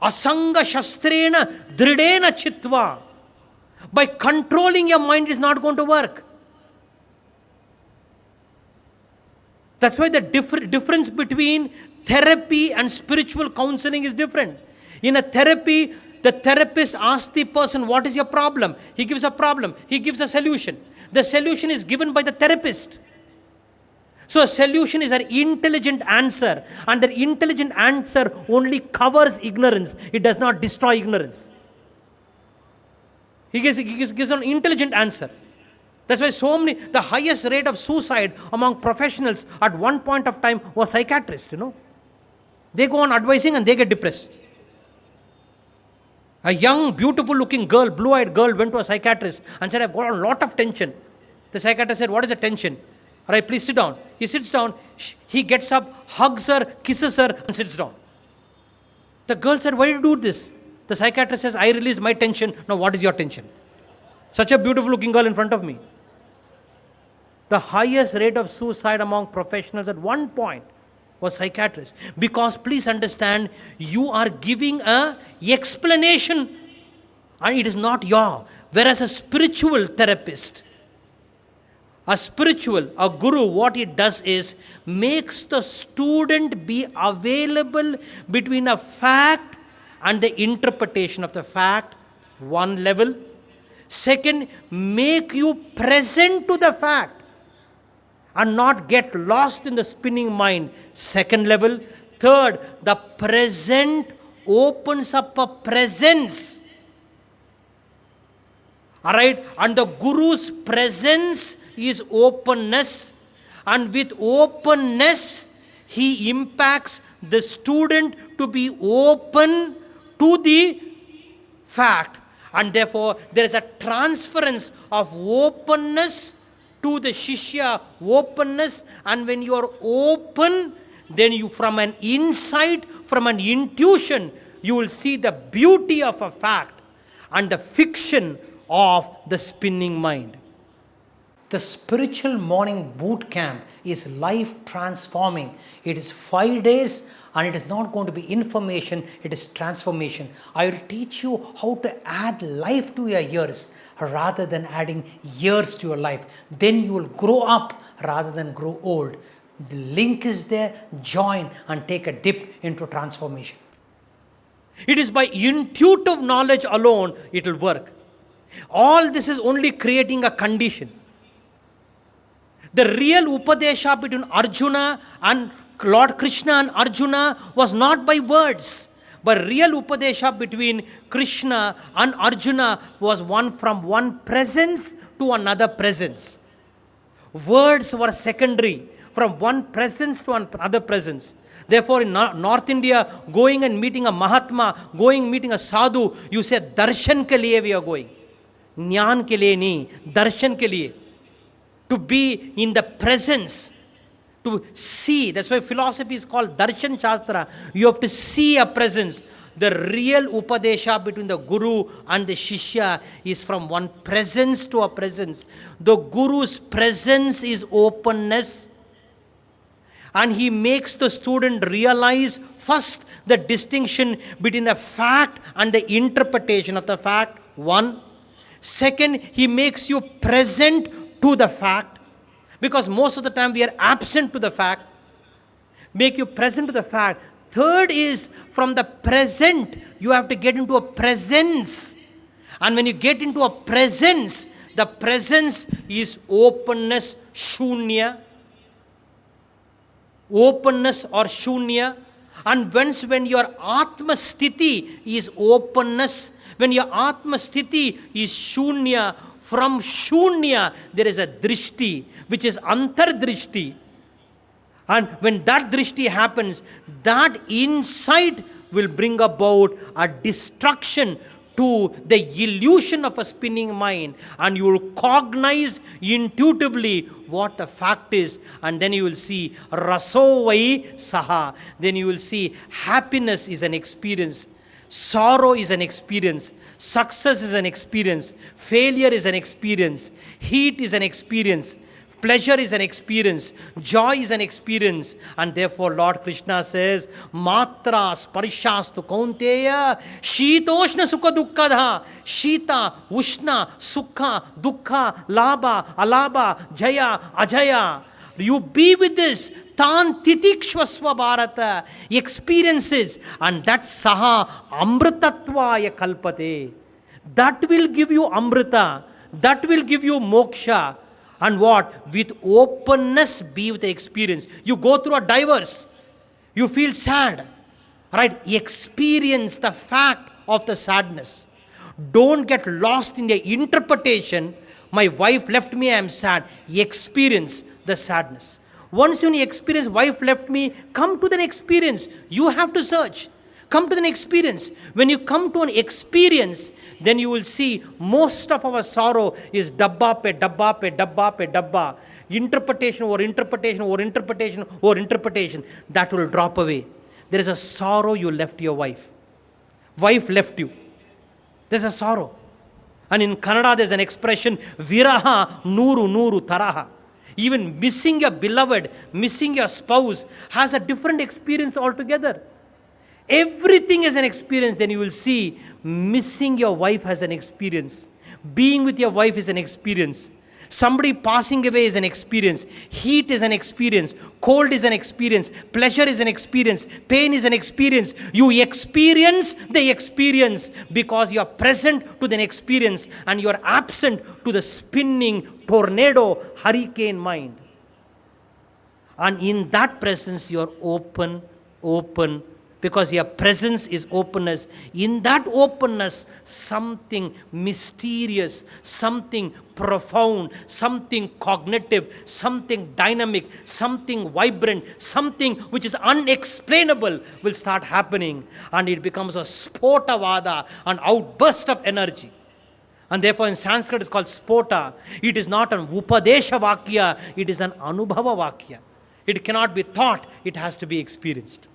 Asanga shastrena dridena chitva. By controlling your mind is not going to work. That's why the difference between therapy and spiritual counseling is different. In a therapy, the therapist asks the person, what is your problem? He gives a problem. He gives a solution. The solution is given by the therapist. So a solution is an intelligent answer. And the intelligent answer only covers ignorance. It does not destroy ignorance. He gives an intelligent answer. That's why the highest rate of suicide among professionals at one point of time was psychiatrists, They go on advising and they get depressed. A young, beautiful looking girl, blue-eyed girl went to a psychiatrist and said, I've got a lot of tension. The psychiatrist said, what is the tension? All right, please sit down. He sits down, he gets up, hugs her, kisses her and sits down. The girl said, why did you do this? The psychiatrist says, I released my tension. Now what is your tension? Such a beautiful looking girl in front of me. The highest rate of suicide among professionals at one point was psychiatrists. Because please understand, you are giving an explanation and it is not your. Whereas a spiritual therapist, a guru, what he does is makes the student be available between a fact and the interpretation of the fact, one level. Second, make you present to the fact and not get lost in the spinning mind, second level. Third, the present opens up a presence. Alright, and the guru's presence is openness, and with openness he impacts the student to be open to the fact, and therefore there is a transference of openness to the shishya, openness, and when you are open, then you from an insight, from an intuition, you will see the beauty of a fact and the fiction of the spinning mind. The spiritual morning boot camp is life transforming. It is 5 days and it is not going to be information, it is transformation. I will teach you how to add life to your years rather than adding years to your life. Then you will grow up rather than grow old. The link is there, join and take a dip into transformation. It is by intuitive knowledge alone it will work. All this is only creating a condition. The real Upadesha between Arjuna and Lord Krishna and Arjuna was not by words, but real Upadesha between Krishna and Arjuna was from one presence to another presence. Words were secondary, from one presence to another presence. Therefore, in North India, going and meeting a Mahatma, meeting a Sadhu, you say, darshan ke liye we are going. Jnana ke liye nahi, darshan ke liye. To be in the presence, to see. That's why philosophy is called Darshan Shastra. You have to see a presence. The real Upadesha between the Guru and the Shishya is from one presence to a presence. The Guru's presence is openness. And he makes the student realize first the distinction between the fact and the interpretation of the fact, one. Second, he makes you present to the fact, because most of the time we are absent to the fact. Make you present to the fact. Third is, from the present, you have to get into a presence. And when you get into a presence, the presence is openness, shunya. Openness or shunya. And when your Atma Sthiti is openness, when your Atma Sthiti is shunya, from shunya there is a drishti, which is antardrishti. And when that drishti happens, that insight will bring about a destruction to the illusion of a spinning mind, and you will cognize intuitively what the fact is, and then you will see rasovai saha. Then you will see happiness is an experience, sorrow is an experience, success is an experience, failure is an experience, heat is an experience, Pleasure is an experience. Joy is an experience. And therefore Lord Krishna says, Matra sparshastu kaunteya shitoshna sukha dukkadha. Shita, Ushna, Sukha, Dukkha, Labha, Alabha, Jaya, Ajaya. You be with this. Tan titikshvasva bharata. Experiences. And that saha amritatvaya kalpate. That will give you amrita. That will give you moksha. And what? With openness, be with the experience. You go through a divorce. You feel sad. Right? Experience the fact of the sadness. Don't get lost in the interpretation. My wife left me, I am sad. Experience the sadness. Once you experience, wife left me, come to the experience. You have to search. Come to the experience. When you come to an experience, then you will see most of our sorrow is dabba pe dabba pe dabba pe dabba. Interpretation over interpretation over interpretation over interpretation. That will drop away. There is a sorrow you left your wife. Wife left you. There's a sorrow. And in Kannada there's an expression, viraha nuru nuru taraha. Even missing your beloved, missing your spouse has a different experience altogether. Everything is an experience. Then you will see missing your wife has an experience. Being with your wife is an experience. Somebody passing away is an experience. Heat is an experience. Cold is an experience. Pleasure is an experience. Pain is an experience. You experience the experience because you are present to the experience and you are absent to the spinning tornado hurricane mind. And in that presence you are open, because your presence is openness. In that openness, something mysterious, something profound, something cognitive, something dynamic, something vibrant, something which is unexplainable will start happening. And it becomes a spotavada, an outburst of energy. And therefore in Sanskrit it's called spota. It is not an upadesha vakya, it is an anubhava vakya. It cannot be thought, it has to be experienced.